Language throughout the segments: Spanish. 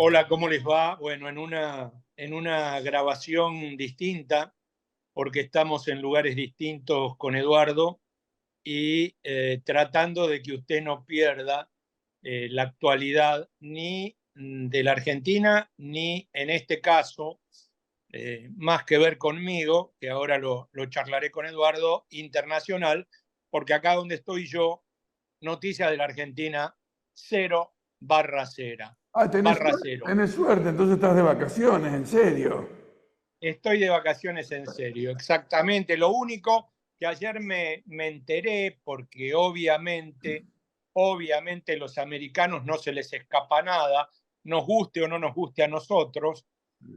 Hola, ¿cómo les va? Bueno, en una grabación distinta, porque estamos en lugares distintos con Eduardo y tratando de que usted no pierda la actualidad ni de la Argentina, ni en este caso, más que ver conmigo, que ahora lo charlaré con Eduardo, internacional, porque acá donde estoy yo, noticias de la Argentina, 0/0. Ah, Barra cero. tenés suerte, entonces estás de vacaciones, en serio. Estoy de vacaciones en serio, exactamente. Lo único que ayer me enteré, porque obviamente los americanos no se les escapa nada, nos guste o no nos guste a nosotros,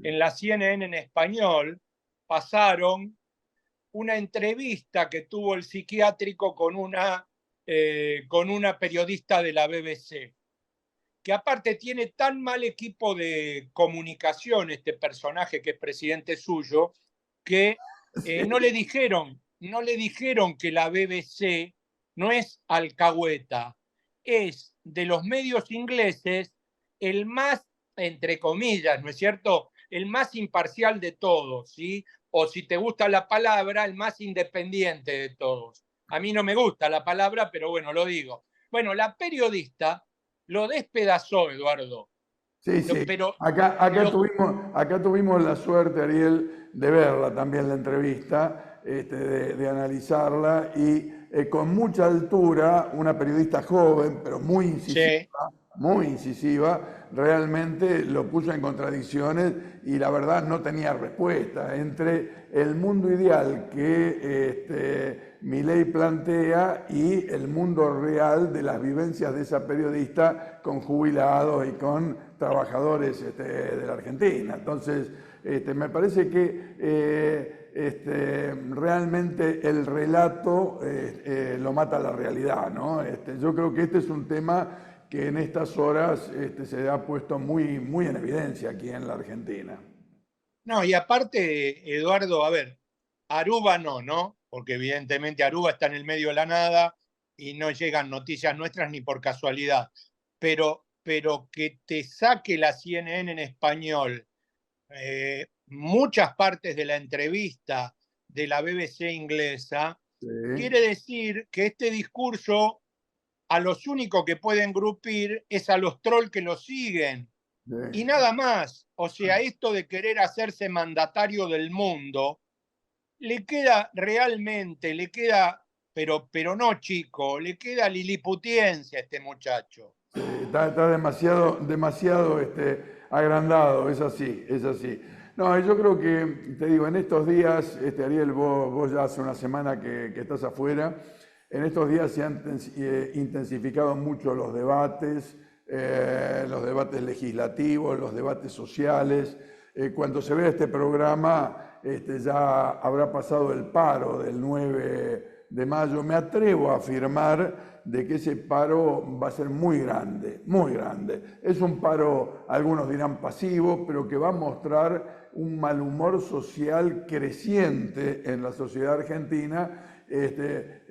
en la CNN en español pasaron una entrevista que tuvo el psiquiátrico con una periodista de la BBC, que aparte tiene tan mal equipo de comunicación este personaje que es presidente suyo, que no le dijeron que la BBC no es alcahueta, es de los medios ingleses el más, entre comillas, ¿no es cierto? El más imparcial de todos, ¿sí? O si te gusta la palabra, el más independiente de todos. A mí no me gusta la palabra, pero bueno, lo digo. Bueno, la periodista lo despedazó, Eduardo. Sí, sí. Pero lo, Acá tuvimos la suerte, Ariel, de verla también la entrevista, de analizarla y con mucha altura, una periodista joven, pero sí, muy incisiva, realmente lo puso en contradicciones y la verdad no tenía respuesta entre el mundo ideal que Milei plantea y el mundo real de las vivencias de esa periodista con jubilados y con trabajadores de la Argentina. Entonces, me parece que realmente el relato lo mata la realidad, ¿no? Yo creo que este es un tema que en estas horas se ha puesto muy, muy en evidencia aquí en la Argentina. no, y aparte, Eduardo, a ver, Aruba no, porque evidentemente Aruba está en el medio de la nada y no llegan noticias nuestras ni por casualidad. Pero que te saque la CNN en español muchas partes de la entrevista de la BBC inglesa, Sí, quiere decir que este discurso a los únicos que pueden grupir es a los trolls que lo siguen. sí. Y nada más. O sea, esto de querer hacerse mandatario del mundo, le queda realmente, pero no chico, le queda liliputiencia a este muchacho. Sí, está demasiado, demasiado agrandado, es así, es así. No, yo creo que, te digo, en estos días, Ariel, vos ya hace una semana que estás afuera, en estos días se han intensificado mucho los debates legislativos, los debates sociales. Cuando se vea este programa, ya habrá pasado el paro del 9 de mayo. Me atrevo a afirmar de que ese paro va a ser muy grande, muy grande. Es un paro, algunos dirán pasivo, pero que va a mostrar un mal humor social creciente en la sociedad argentina, entre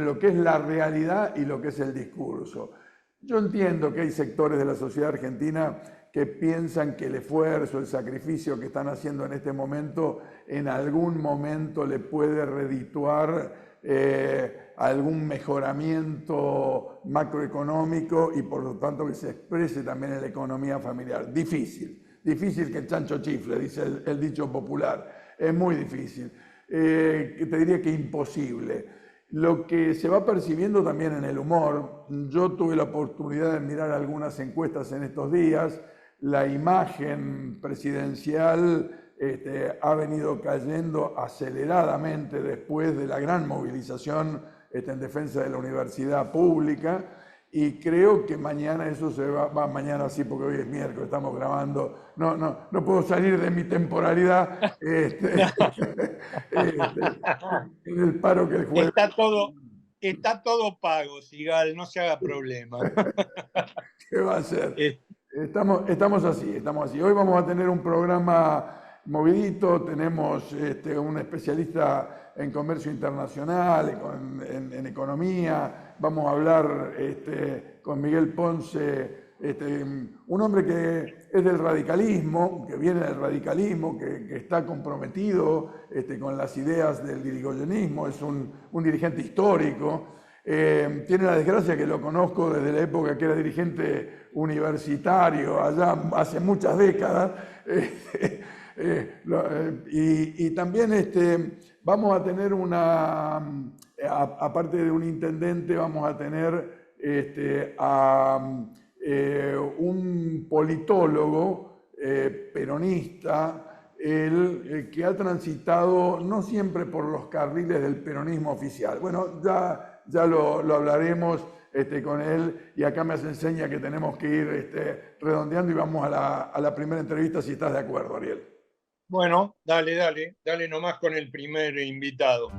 lo que es la realidad y lo que es el discurso. Yo entiendo que hay sectores de la sociedad argentina que piensan que el esfuerzo, el sacrificio que están haciendo en este momento, en algún momento le puede redituar algún mejoramiento macroeconómico y por lo tanto que se exprese también en la economía familiar. Difícil que el chancho chifle, dice el dicho popular. Es muy difícil. Te diría que imposible. Lo que se va percibiendo también en el humor, yo tuve la oportunidad de mirar algunas encuestas en estos días, la imagen presidencial ha venido cayendo aceleradamente después de la gran movilización en defensa de la universidad pública y creo que mañana eso se va mañana sí porque hoy es miércoles, estamos grabando, no puedo salir de mi temporalidad en el paro que el jueves. Está todo, está todo pago, Sigal, no se haga problema. ¿Qué va a ser? Eh, Estamos así, estamos así. Hoy vamos a tener un programa movidito, tenemos un especialista en comercio internacional, en economía, vamos a hablar con Miguel Ponce Un hombre que es del radicalismo, que viene del radicalismo, que está comprometido con las ideas del irigoyenismo, es un dirigente histórico. Tiene la desgracia que lo conozco desde la época que era dirigente universitario, allá hace muchas décadas. Y también vamos a tener aparte de un intendente, vamos a tener a un politólogo peronista, que ha transitado no siempre por los carriles del peronismo oficial. Bueno, ya lo hablaremos con él, y acá me hace seña que tenemos que ir redondeando y vamos a la primera entrevista, si estás de acuerdo, Ariel. Bueno, dale nomás con el primer invitado.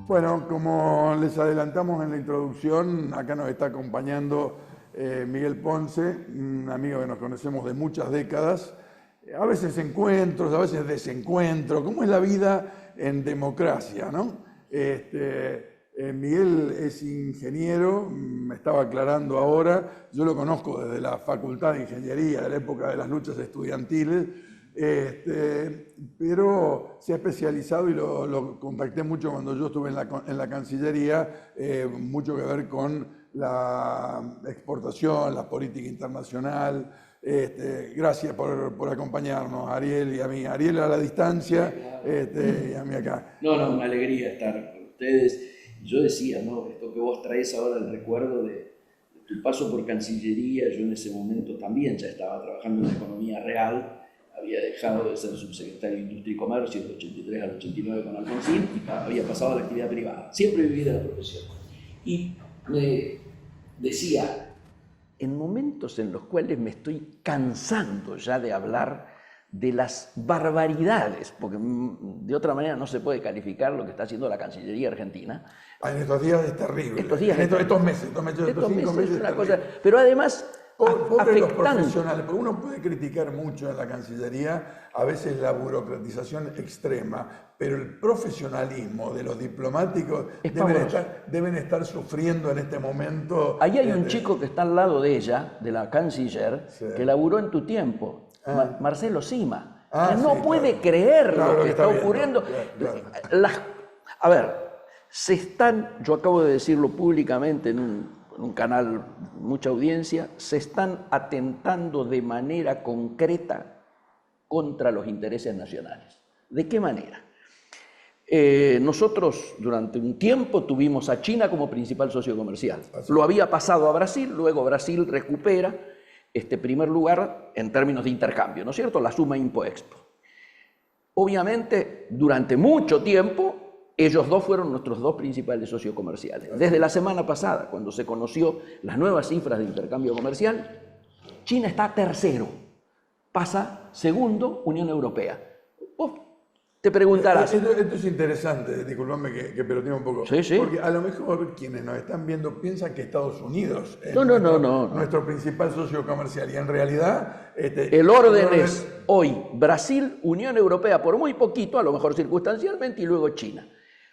Bueno, como les adelantamos en la introducción, acá nos está acompañando Miguel Ponce, un amigo que nos conocemos de muchas décadas. A veces encuentros, a veces desencuentros, como es la vida en democracia, ¿no? Miguel es ingeniero, me estaba aclarando ahora, yo lo conozco desde la Facultad de Ingeniería, de la época de las luchas estudiantiles, pero se ha especializado, y lo contacté mucho cuando yo estuve en la Cancillería, mucho que ver con la exportación, la política internacional. Gracias por acompañarnos, Ariel y a mí. Ariel a la distancia, y a mí acá. No, una alegría estar con ustedes. Yo decía, ¿no? Esto que vos traes ahora, el recuerdo de tu paso por Cancillería. Yo en ese momento también ya estaba trabajando en la economía real. Había dejado de ser subsecretario de Industria y Comercio del 83 al 89 con Alfonsín y había pasado a la actividad privada. Siempre viví de la profesión. Y me decía, en momentos en los cuales me estoy cansando ya de hablar de las barbaridades, porque de otra manera no se puede calificar lo que está haciendo la Cancillería Argentina. En estos días es terrible. Estos días estos meses, estos 5 meses es una cosa, pero además Pobre los profesionales, porque uno puede criticar mucho en la Cancillería a veces la burocratización extrema, pero el profesionalismo de los diplomáticos deben estar sufriendo en este momento. Ahí hay un chico que está al lado de ella, de la canciller, sí, que laburó en tu tiempo, Marcelo Sima, que no puede creer lo que está ocurriendo. Claro. A ver, yo acabo de decirlo públicamente en un canal, mucha audiencia, se están atentando de manera concreta contra los intereses nacionales. ¿De qué manera? Nosotros durante un tiempo tuvimos a China como principal socio comercial. Lo había pasado a Brasil, luego Brasil recupera este primer lugar en términos de intercambio, ¿no es cierto? La suma Impo-Expo. Obviamente, durante mucho tiempo, ellos dos fueron nuestros dos principales socios comerciales. Desde la semana pasada, cuando se conoció las nuevas cifras de intercambio comercial, China está tercero, pasa segundo Unión Europea. Vos te preguntarás... Esto es interesante, disculpame que peloteo un poco, sí. Porque a lo mejor quienes nos están viendo piensan que Estados Unidos es nuestro principal socio comercial, y en realidad... el orden es hoy Brasil, Unión Europea por muy poquito, a lo mejor circunstancialmente, y luego China.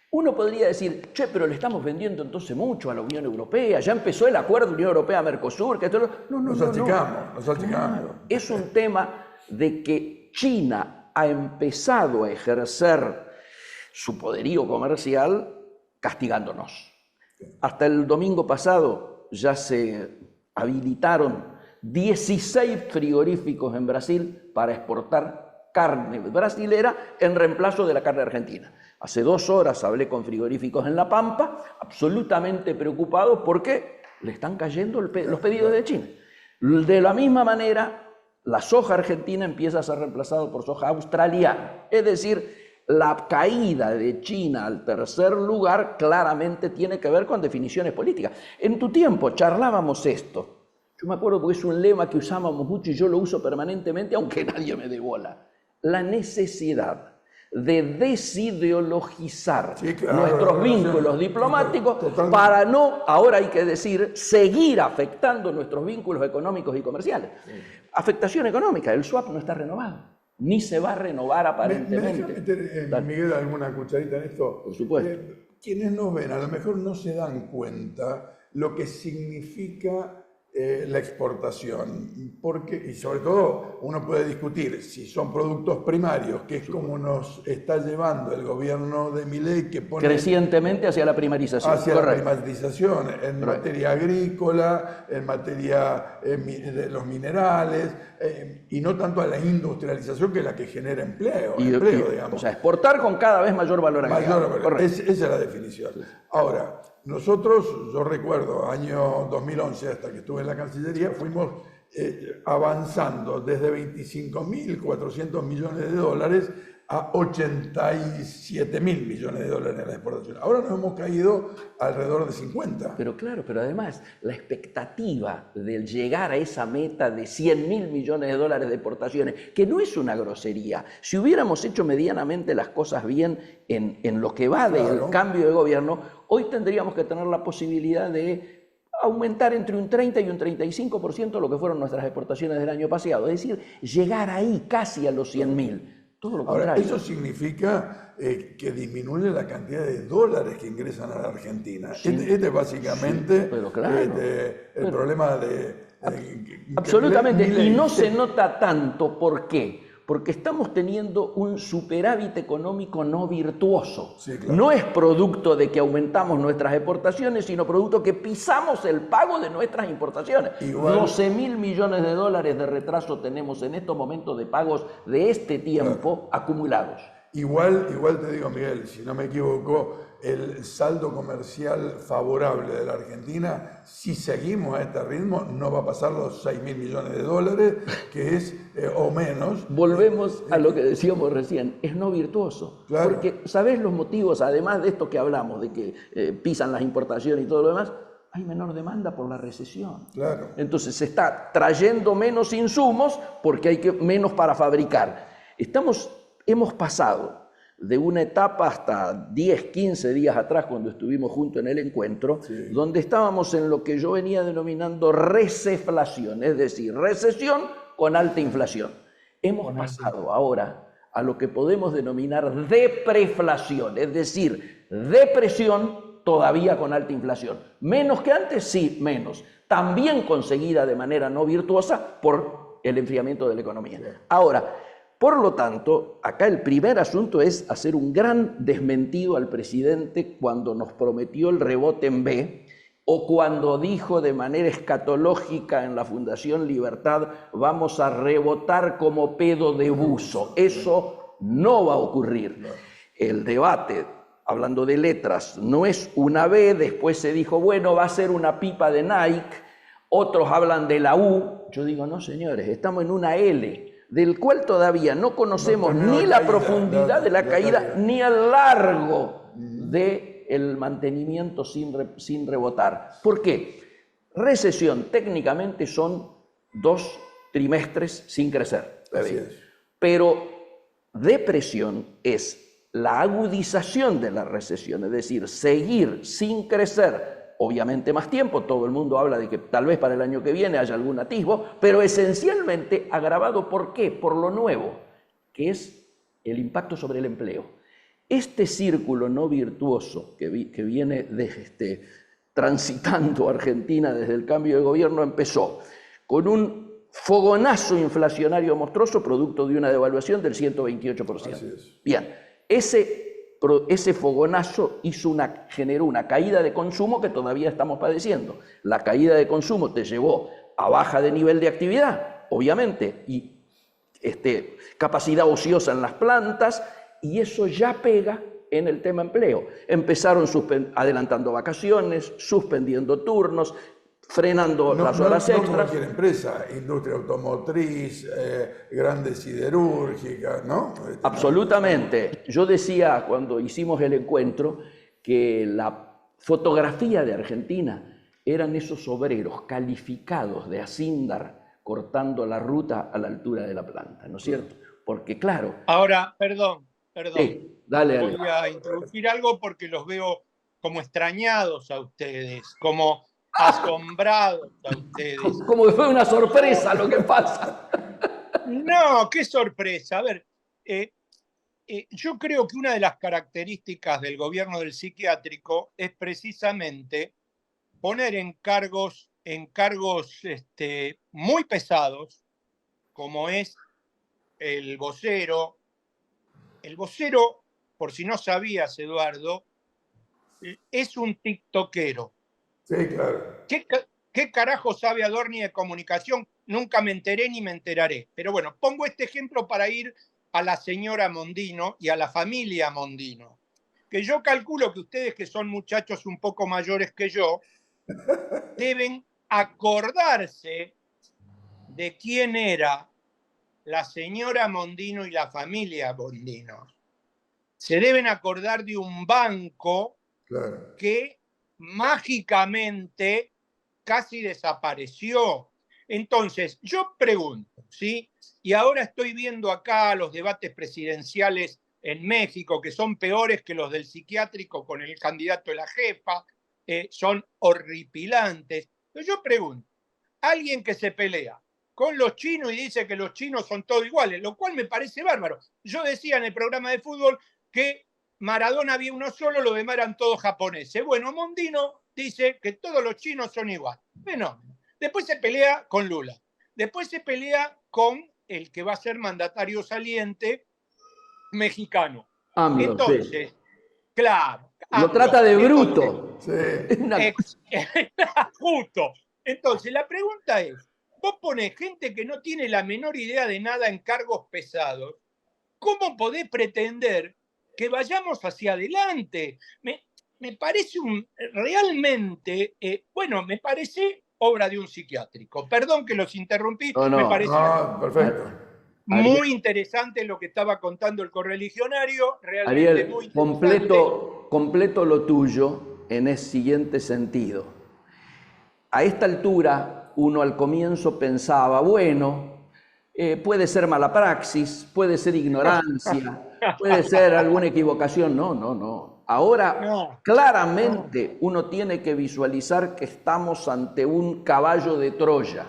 Uno podría decir, pero le estamos vendiendo entonces mucho a la Unión Europea, ya empezó el acuerdo Unión Europea-Mercosur, que esto... Nos achicamos. Claro. Es un tema de que China ha empezado a ejercer su poderío comercial castigándonos. Hasta el domingo pasado ya se habilitaron 16 frigoríficos en Brasil para exportar carne brasilera en reemplazo de la carne argentina. Hace 2 horas hablé con frigoríficos en La Pampa, absolutamente preocupados porque le están cayendo los pedidos de China. De la misma manera, la soja argentina empieza a ser reemplazada por soja australiana. Es decir, la caída de China al tercer lugar claramente tiene que ver con definiciones políticas. En tu tiempo charlábamos esto. Yo me acuerdo porque es un lema que usábamos mucho y yo lo uso permanentemente, aunque nadie me dé bola. La necesidad de desideologizar nuestros vínculos diplomáticos para no, ahora hay que decir, seguir afectando nuestros vínculos económicos y comerciales. Afectación económica, el swap no está renovado, ni se va a renovar aparentemente. ¿Me meter, Miguel, alguna cucharita en esto? Por supuesto. Quienes nos ven a lo mejor no se dan cuenta lo que significa la exportación, porque, y sobre todo uno puede discutir si son productos primarios, que es como nos está llevando el gobierno de Milei, que pone crecientemente hacia la primarización. hacia Correcto. la primarización en materia agrícola, en materia de los minerales, y no tanto a la industrialización, que es la que genera empleo, digamos. O sea, exportar con cada vez mayor valor agregado. Esa es la definición. Ahora, nosotros, yo recuerdo, año 2011, hasta que estuve en la Cancillería, fuimos avanzando desde 25.400 millones de dólares a 87.000 millones de dólares en la exportación. Ahora nos hemos caído alrededor de 50. Pero claro, pero además la expectativa de llegar a esa meta de 100.000 millones de dólares de exportaciones, que no es una grosería. Si hubiéramos hecho medianamente las cosas bien en lo que va del cambio de gobierno, hoy tendríamos que tener la posibilidad de aumentar entre un 30 y un 35% lo que fueron nuestras exportaciones del año pasado. Es decir, llegar ahí casi a los 100.000. Todo lo contrario. Ahora, eso significa que disminuye la cantidad de dólares que ingresan a la Argentina. Sí. Este es básicamente pero claro, el problema de... absolutamente, y no se nota tanto. ¿Por qué? Porque estamos teniendo un superávit económico no virtuoso. Sí, claro. No es producto de que aumentamos nuestras exportaciones, sino producto que pisamos el pago de nuestras importaciones. 12.000 millones de dólares de retraso tenemos en estos momentos de pagos de este tiempo acumulados. Igual te digo, Miguel, si no me equivoco, el saldo comercial favorable de la Argentina, si seguimos a este ritmo, no va a pasar los 6.000 millones de dólares, que es o menos. Volvemos a lo que decíamos recién, es no virtuoso. Claro. Porque, ¿sabés los motivos, además de esto que hablamos, de que pisan las importaciones y todo lo demás? Hay menor demanda por la recesión. Claro. Entonces se está trayendo menos insumos porque hay menos para fabricar. Hemos pasado de una etapa hasta 10, 15 días atrás, cuando estuvimos juntos en el encuentro, sí, donde estábamos en lo que yo venía denominando receflación, es decir, recesión con alta inflación. Hemos pasado ahora a lo que podemos denominar depreflación, es decir, depresión todavía con alta inflación. ¿Menos que antes? Sí, menos. También conseguida de manera no virtuosa por el enfriamiento de la economía. Ahora, por lo tanto, acá el primer asunto es hacer un gran desmentido al presidente cuando nos prometió el rebote en B, o cuando dijo de manera escatológica en la Fundación Libertad, vamos a rebotar como pedo de buzo. Eso no va a ocurrir. El debate, hablando de letras, no es una B, después se dijo, bueno, va a ser una pipa de Nike, otros hablan de la U. Yo digo, no señores, estamos en una L, del cual todavía no conocemos ni la profundidad de la caída, ni el largo del mantenimiento sin rebotar. ¿Por qué? Recesión técnicamente son 2 trimestres sin crecer. Pero depresión es la agudización de la recesión, es decir, seguir sin crecer obviamente más tiempo. Todo el mundo habla de que tal vez para el año que viene haya algún atisbo, pero esencialmente agravado, ¿por qué? Por lo nuevo, que es el impacto sobre el empleo. Este círculo no virtuoso que viene transitando Argentina desde el cambio de gobierno empezó con un fogonazo inflacionario monstruoso producto de una devaluación del 128%. Así es. Bien, ese fogonazo generó una caída de consumo que todavía estamos padeciendo. La caída de consumo te llevó a baja de nivel de actividad, obviamente, y capacidad ociosa en las plantas, y eso ya pega en el tema empleo. Empezaron adelantando vacaciones, suspendiendo turnos, frenando las horas extras. No cualquier empresa, industria automotriz, grandes siderúrgicas, ¿no? Absolutamente. Yo decía cuando hicimos el encuentro que la fotografía de Argentina eran esos obreros calificados de Acindar cortando la ruta a la altura de la planta, ¿no es cierto? Porque claro... Ahora, perdón. Sí, dale. Voy a introducir algo porque los veo como extrañados a ustedes, como asombrados a ustedes. Como que fue una sorpresa lo que pasa. No, qué sorpresa. A ver, yo creo que una de las características del gobierno del psiquiátrico es precisamente poner en cargos muy pesados, como es el vocero. El vocero, por si no sabías, Eduardo, es un tiktokero. Sí, claro. ¿Qué carajo sabe Adorni de comunicación? Nunca me enteré ni me enteraré. Pero bueno, pongo este ejemplo para ir a la señora Mondino y a la familia Mondino, que yo calculo que ustedes, que son muchachos un poco mayores que yo, deben acordarse de quién era la señora Mondino y la familia Mondino. Se deben acordar de un banco, claro, que mágicamente casi desapareció. Entonces, yo pregunto, ¿sí? Y ahora estoy viendo acá los debates presidenciales en México, que son peores que los del psiquiátrico con el candidato de la jefa, son horripilantes. Pero yo pregunto, alguien que se pelea con los chinos y dice que los chinos son todos iguales, lo cual me parece bárbaro. Yo decía en el programa de fútbol que Maradona había uno solo, los demás eran todos japoneses. Bueno, Mondino dice que todos los chinos son iguales. Bueno, después se pelea con Lula. Después se pelea con el que va a ser mandatario saliente mexicano. AMLO, entonces, sí. Claro. AMLO, lo trata de bruto. Entonces, justo. Entonces, la pregunta es, vos ponés gente que no tiene la menor idea de nada en cargos pesados, ¿cómo podés pretender que vayamos hacia adelante? Me parece realmente, me parece obra de un psiquiátrico. Perdón que los interrumpí, me pareció perfecto. Muy interesante lo que estaba contando el correligionario, realmente Ariel, muy interesante. completo lo tuyo en el siguiente sentido. A esta altura, uno al comienzo pensaba, bueno, puede ser mala praxis, puede ser ignorancia, puede ser alguna equivocación. No. Ahora, claramente, uno tiene que visualizar que estamos ante un caballo de Troya.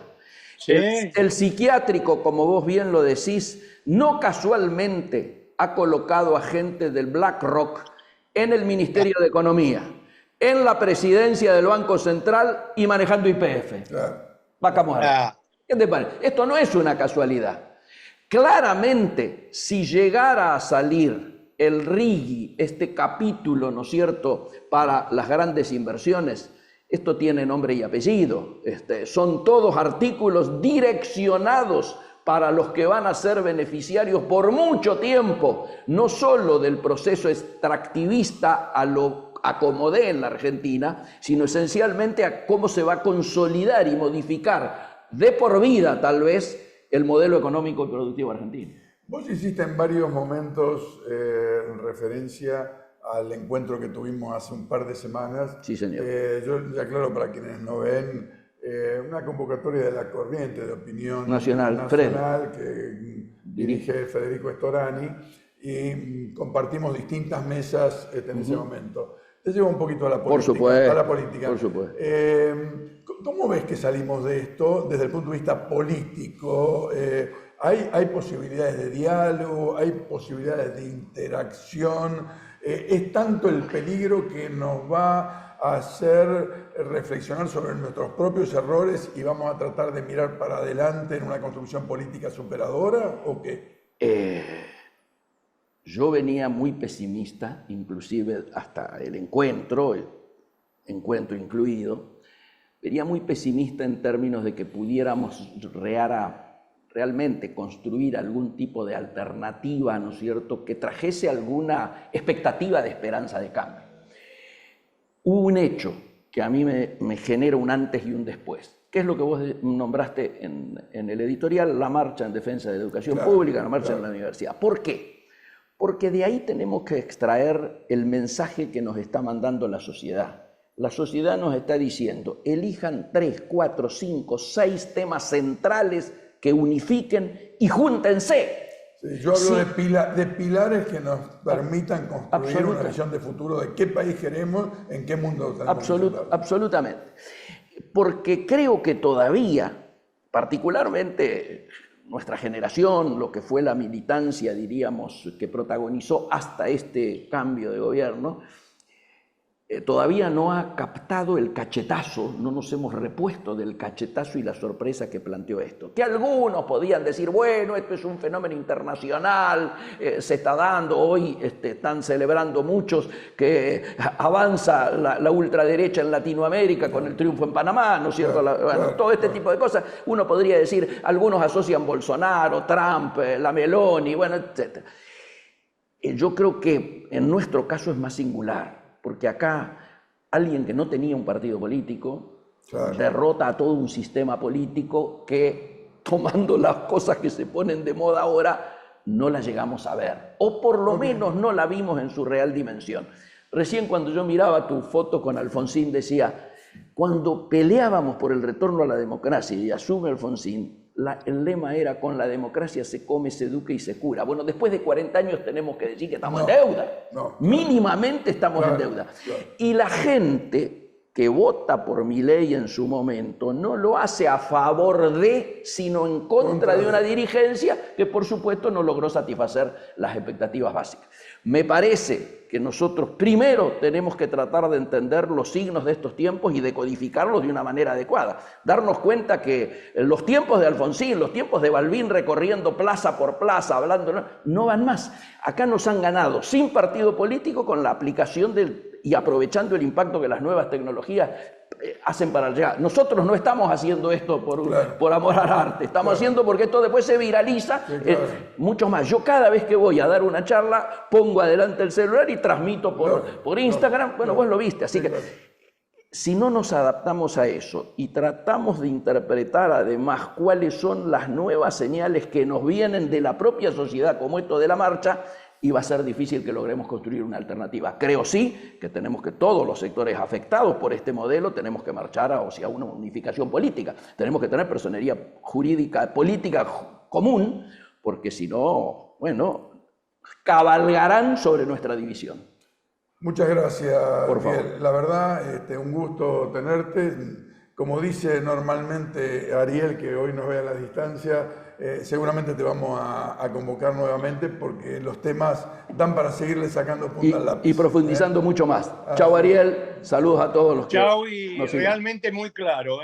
Sí. El psiquiátrico, como vos bien lo decís, no casualmente ha colocado a gente del BlackRock en el Ministerio de Economía, en la presidencia del Banco Central y manejando YPF. Vaca muerta. ¿Qué te parece? Esto no es una casualidad. Claramente, si llegara a salir el RIGI, este capítulo, ¿no es cierto?, para las grandes inversiones, esto tiene nombre y apellido. Son todos artículos direccionados para los que van a ser beneficiarios por mucho tiempo, no solo del proceso extractivista a lo acomodé en la Argentina, sino esencialmente a cómo se va a consolidar y modificar de por vida, tal vez, el modelo económico y productivo argentino. Vos hiciste en varios momentos referencia al encuentro que tuvimos hace un par de semanas. Sí, señor. Yo le aclaro para quienes no ven, una convocatoria de la Corriente de Opinión Nacional que dirige Federico Storani, y compartimos distintas mesas en ese momento. Te llevo un poquito a la política. Por supuesto. A la política. Por supuesto. ¿Cómo ves que salimos de esto desde el punto de vista político? ¿Hay posibilidades de diálogo? ¿Hay posibilidades de interacción? ¿Es tanto el peligro que nos va a hacer reflexionar sobre nuestros propios errores y vamos a tratar de mirar para adelante en una construcción política superadora o qué? Yo venía muy pesimista, inclusive hasta el encuentro incluido, venía muy pesimista en términos de que pudiéramos realmente construir algún tipo de alternativa, ¿no es cierto?, que trajese alguna expectativa de esperanza de cambio. Hubo un hecho que a mí me genera un antes y un después, que es lo que vos nombraste en el editorial, la marcha en defensa de la educación pública, la marcha en la universidad. ¿Por qué? Porque de ahí tenemos que extraer el mensaje que nos está mandando la sociedad. La sociedad nos está diciendo, elijan 3, 4, 5, 6 temas centrales que unifiquen y júntense. Sí, yo hablo de pilares que nos permitan construir una visión de futuro de qué país queremos, en qué mundo tenemos. Absolutamente. Porque creo que todavía, particularmente nuestra generación, lo que fue la militancia, diríamos, que protagonizó hasta este cambio de gobierno, todavía no ha captado el cachetazo, no nos hemos repuesto del cachetazo y la sorpresa que planteó esto. Que algunos podían decir, bueno, esto es un fenómeno internacional, se está dando, hoy están celebrando muchos que avanza la ultraderecha en Latinoamérica con el triunfo en Panamá, ¿no es cierto? Bueno, todo este tipo de cosas, uno podría decir, algunos asocian Bolsonaro, Trump, la Meloni, bueno, etc. Yo creo que en nuestro caso es más singular, porque acá alguien que no tenía un partido político derrota a todo un sistema político que, tomando las cosas que se ponen de moda ahora, no las llegamos a ver, o por lo menos no la vimos en su real dimensión. Recién cuando yo miraba tu foto con Alfonsín decía, cuando peleábamos por el retorno a la democracia y asume Alfonsín, el lema era, con la democracia se come, se educa y se cura. Bueno, después de 40 años tenemos que decir que estamos en deuda. Mínimamente estamos en deuda. Y la gente que vota por Milei en su momento no lo hace a favor de, sino en contra de una dirigencia que por supuesto no logró satisfacer las expectativas básicas. Me parece que nosotros primero tenemos que tratar de entender los signos de estos tiempos y decodificarlos de una manera adecuada. Darnos cuenta que los tiempos de Alfonsín, los tiempos de Balbín recorriendo plaza por plaza, hablando, no van más. Acá nos han ganado sin partido político con la aplicación y aprovechando el impacto que las nuevas tecnologías hacen para llegar. Nosotros no estamos haciendo esto por amor al arte, estamos haciendo porque esto después se viraliza mucho más. Yo cada vez que voy a dar una charla pongo adelante el celular y transmito por Instagram, bueno, vos lo viste, así que si no nos adaptamos a eso y tratamos de interpretar además cuáles son las nuevas señales que nos vienen de la propia sociedad, como esto de la marcha, y va a ser difícil que logremos construir una alternativa. Creo sí que tenemos que, todos los sectores afectados por este modelo, tenemos que marchar hacia una unificación política. Tenemos que tener personería jurídica, política común, porque si no, bueno, cabalgarán sobre nuestra división. Muchas gracias, por favor. Miguel. La verdad, un gusto tenerte. Como dice normalmente Ariel, que hoy nos ve a la distancia, seguramente te vamos a convocar nuevamente porque los temas dan para seguirle sacando punta al lápiz. Y profundizando mucho más. Chau, Ariel. Saludos a todos los que Chau, y nos siguen. realmente muy claro.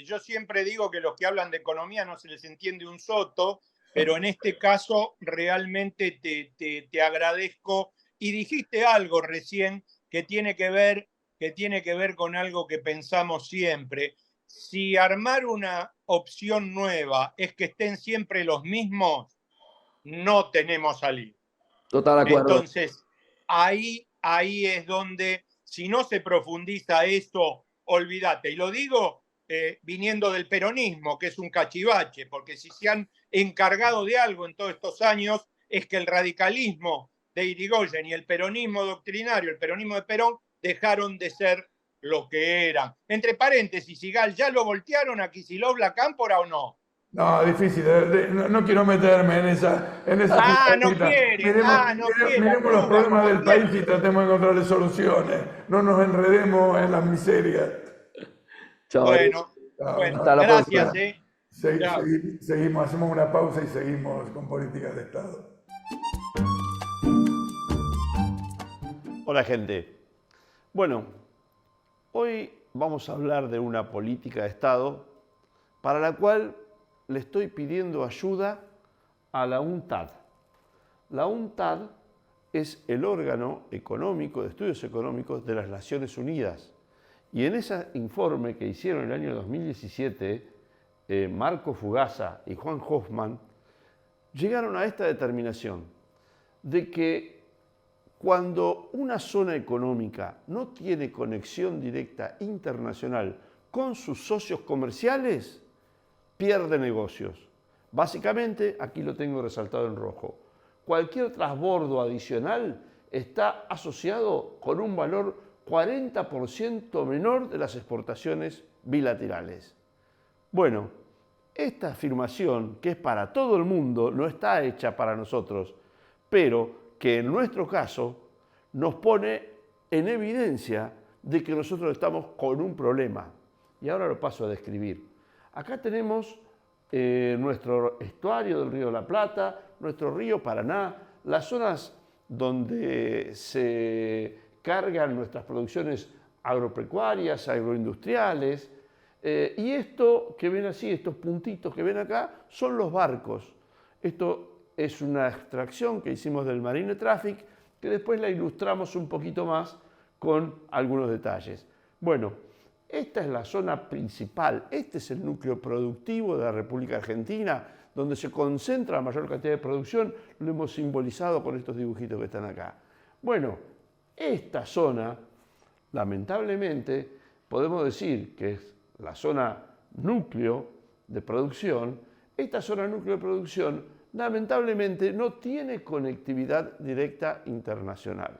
Yo siempre digo que los que hablan de economía no se les entiende un soto, pero en este caso realmente te agradezco. Y dijiste algo recién que tiene que ver con algo que pensamos siempre. Si armar una opción nueva es que estén siempre los mismos, no tenemos salida. Total acuerdo. Entonces, ahí es donde, si no se profundiza eso, olvídate. Y lo digo viniendo del peronismo, que es un cachivache, porque si se han encargado de algo en todos estos años, es que el radicalismo de Irigoyen y el peronismo doctrinario, el peronismo de Perón, dejaron de ser lo que eran. Entre paréntesis, Sigal, ¿ya lo voltearon a Kicillof la cámpora o no? No, difícil, no quiero meterme en esa no quiere. Miremos los problemas del país y tratemos de encontrarle soluciones. No nos enredemos en las miserias. Chao. Bueno, hasta la gracias. Seguimos, hacemos una pausa y seguimos con políticas de Estado. Hola, gente. Bueno, hoy vamos a hablar de una política de Estado para la cual le estoy pidiendo ayuda a la UNTAD. La UNTAD es el órgano económico de estudios económicos de las Naciones Unidas. Y en ese informe que hicieron en el año 2017, Marco Fugaza y Juan Hoffman llegaron a esta determinación de que cuando una zona económica no tiene conexión directa internacional con sus socios comerciales, pierde negocios. Básicamente, aquí lo tengo resaltado en rojo, cualquier transbordo adicional está asociado con un valor 40% menor de las exportaciones bilaterales. Bueno, esta afirmación, que es para todo el mundo, no está hecha para nosotros, pero que en nuestro caso nos pone en evidencia de que nosotros estamos con un problema. Y ahora lo paso a describir. Acá tenemos nuestro estuario del río de la Plata, nuestro río Paraná, las zonas donde se cargan nuestras producciones agropecuarias, agroindustriales. Y esto que ven así, estos puntitos que ven acá, son los barcos. Esto es una extracción que hicimos del Marine Traffic, que después la ilustramos un poquito más con algunos detalles. Bueno, esta es la zona principal, este es el núcleo productivo de la República Argentina, donde se concentra la mayor cantidad de producción, lo hemos simbolizado con estos dibujitos que están acá. Bueno, esta zona, lamentablemente, podemos decir que es la zona núcleo de producción. Esta zona núcleo de producción, lamentablemente, no tiene conectividad directa internacional.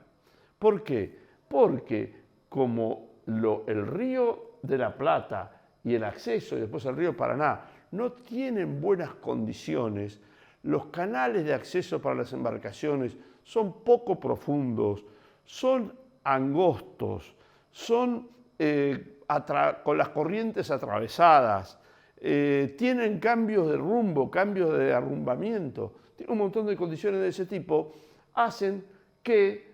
¿Por qué? Porque como el río de la Plata y el acceso, y después el río Paraná, no tienen buenas condiciones, los canales de acceso para las embarcaciones son poco profundos, son angostos, son con las corrientes atravesadas, tienen cambios de rumbo, cambios de arrumbamiento, tienen un montón de condiciones de ese tipo, hacen que,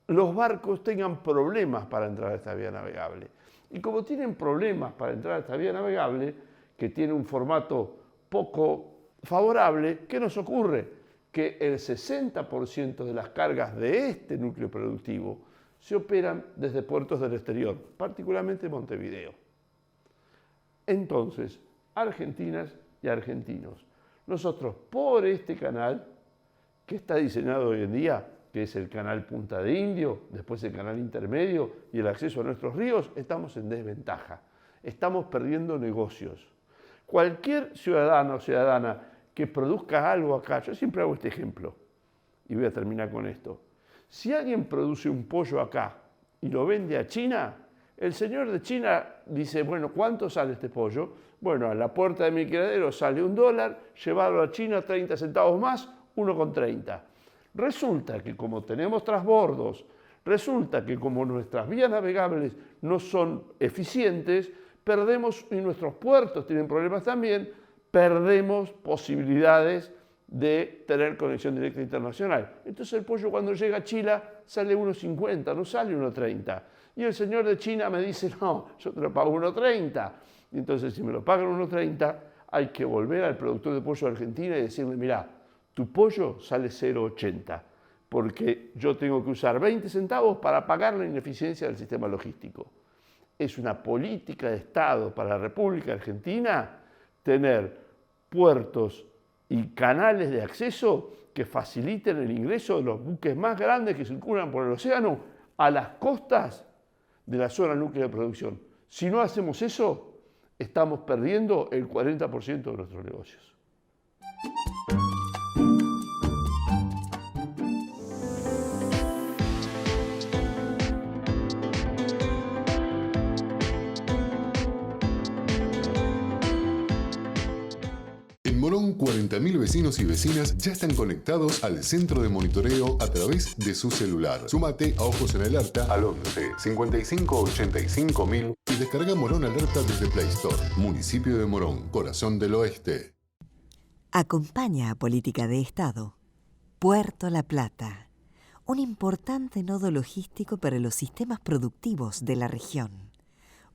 los barcos tengan problemas para entrar a esta vía navegable. Y como tienen problemas para entrar a esta vía navegable, que tiene un formato poco favorable, ¿qué nos ocurre? Que el 60% de las cargas de este núcleo productivo se operan desde puertos del exterior, particularmente Montevideo. Entonces, argentinas y argentinos, nosotros por este canal, que está diseñado hoy en día, que es el canal Punta de Indio, después el canal intermedio y el acceso a nuestros ríos, estamos en desventaja. Estamos perdiendo negocios. Cualquier ciudadano o ciudadana que produzca algo acá, yo siempre hago este ejemplo, y voy a terminar con esto. Si alguien produce un pollo acá y lo vende a China, el señor de China dice, bueno, ¿cuánto sale este pollo? Bueno, a la puerta de mi criadero sale $1, llevarlo a China 30 centavos más, 1,30. Resulta que como tenemos transbordos, resulta que como nuestras vías navegables no son eficientes, perdemos, y nuestros puertos tienen problemas también, perdemos posibilidades de tener conexión directa internacional. Entonces el pollo cuando llega a Chile sale 1,50, no sale 1,30. Y el señor de China me dice, no, yo te lo pago 1,30. Y entonces si me lo pagan 1,30, hay que volver al productor de pollo de Argentina y decirle, mirá, tu pollo sale 0,80, porque yo tengo que usar 20 centavos para pagar la ineficiencia del sistema logístico. Es una política de Estado para la República Argentina tener puertos y canales de acceso que faciliten el ingreso de los buques más grandes que circulan por el océano a las costas de la zona núclea de producción. Si no hacemos eso, estamos perdiendo el 40% de nuestros negocios. En Morón, 40.000 vecinos y vecinas ya están conectados al centro de monitoreo a través de su celular. Súmate a Ojos en Alerta al 11 55 85 1000 y descarga Morón Alerta desde Play Store. Municipio de Morón, corazón del oeste. Acompaña a Política de Estado Puerto La Plata, un importante nodo logístico para los sistemas productivos de la región.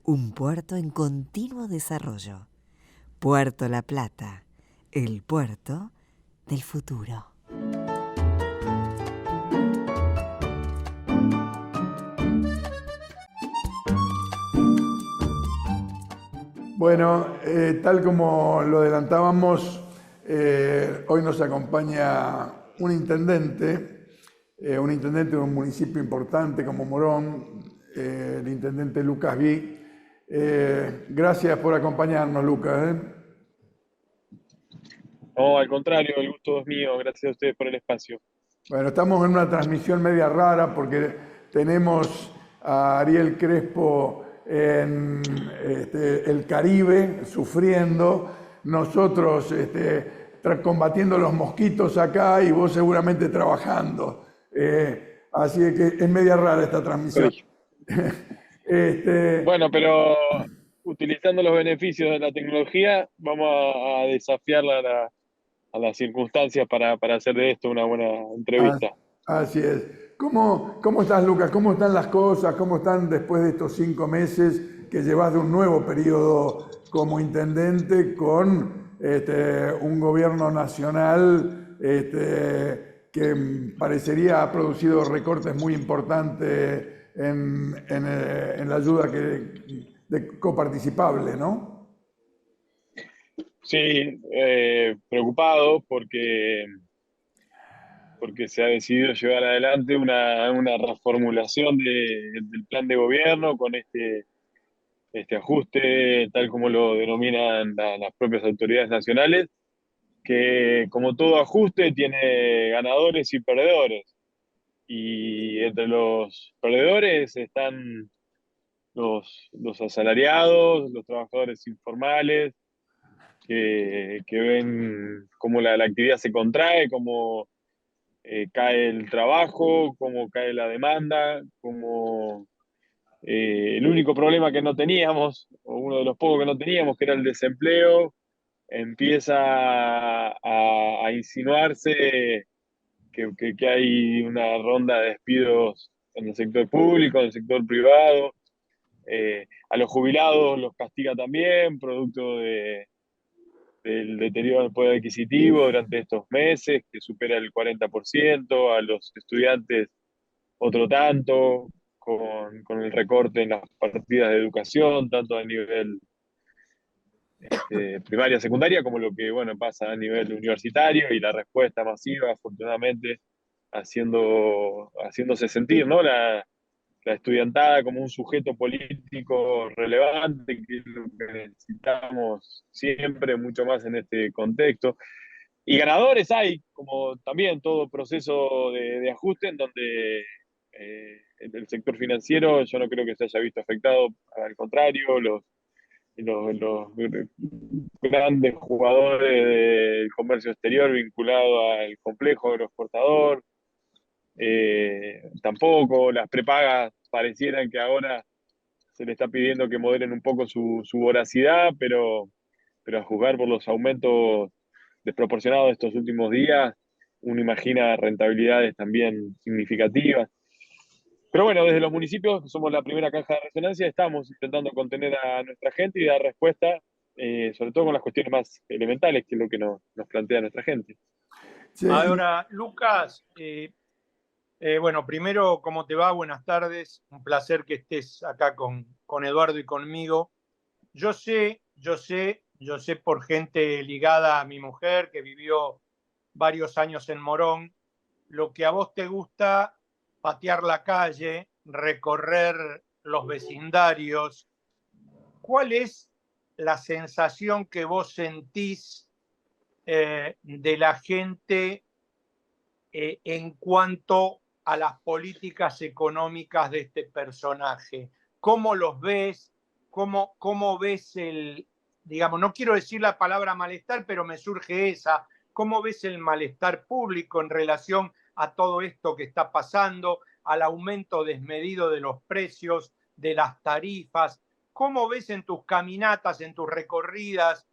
Un puerto en continuo desarrollo. Puerto La Plata, el puerto del futuro. Bueno, tal como lo adelantábamos, hoy nos acompaña un intendente de un municipio importante como Morón, el intendente Lucas Gui. Gracias por acompañarnos, Lucas. No, al contrario, el gusto es mío. Gracias a ustedes por el espacio. Bueno, estamos en una transmisión media rara porque tenemos a Ariel Crespo en el Caribe sufriendo, nosotros combatiendo los mosquitos acá y vos seguramente trabajando. Así que es media rara esta transmisión. Bueno, pero utilizando los beneficios de la tecnología, vamos a desafiar a las circunstancias para hacer de esto una buena entrevista. Así es. ¿Cómo estás, Lucas? ¿Cómo están las cosas? ¿Cómo están después de estos 5 meses que llevas de un nuevo periodo como intendente con un gobierno nacional que parecería ha producido recortes muy importantes en la ayuda de coparticipable, ¿no? Sí, preocupado porque se ha decidido llevar adelante una reformulación del plan de gobierno con este ajuste, tal como lo denominan las propias autoridades nacionales, que como todo ajuste tiene ganadores y perdedores. Y entre los perdedores están los asalariados, los trabajadores informales, que ven cómo la actividad se contrae, cómo cae el trabajo, cómo cae la demanda, cómo el único problema que no teníamos, o uno de los pocos que no teníamos, que era el desempleo, empieza a insinuarse que hay una ronda de despidos en el sector público, en el sector privado. A los jubilados los castiga también, producto del deterioro del poder adquisitivo durante estos meses, que supera el 40%, a los estudiantes otro tanto, con el recorte en las partidas de educación, tanto a nivel primaria, secundaria, como lo que bueno, pasa a nivel universitario, y la respuesta masiva, afortunadamente, haciéndose sentir, ¿no? La estudiantada como un sujeto político relevante, que es lo que necesitamos siempre, mucho más en este contexto. Y ganadores hay, como también todo proceso de ajuste, en donde el sector financiero yo no creo que se haya visto afectado, al contrario, los grandes jugadores del comercio exterior vinculado al complejo agroexportador, tampoco. Las prepagas parecieran que ahora se le está pidiendo que moderen un poco su voracidad, pero a juzgar por los aumentos desproporcionados de estos últimos días, uno imagina rentabilidades también significativas. Pero bueno, desde los municipios, que somos la primera caja de resonancia, estamos intentando contener a nuestra gente y dar respuesta, sobre todo con las cuestiones más elementales, que es lo que nos plantea nuestra gente. Sí, Ahora, Lucas, bueno, primero, ¿cómo te va? Buenas tardes. Un placer que estés acá con Eduardo y conmigo. Yo sé por gente ligada a mi mujer que vivió varios años en Morón, lo que a vos te gusta patear la calle, recorrer los vecindarios. ¿Cuál es la sensación que vos sentís de la gente en cuanto a las políticas económicas de este personaje? ¿Cómo los ves? ¿Cómo ves digamos, no quiero decir la palabra malestar, pero me surge esa? ¿Cómo ves el malestar público en relación a todo esto que está pasando, al aumento desmedido de los precios, de las tarifas? ¿Cómo ves en tus caminatas, en tus recorridas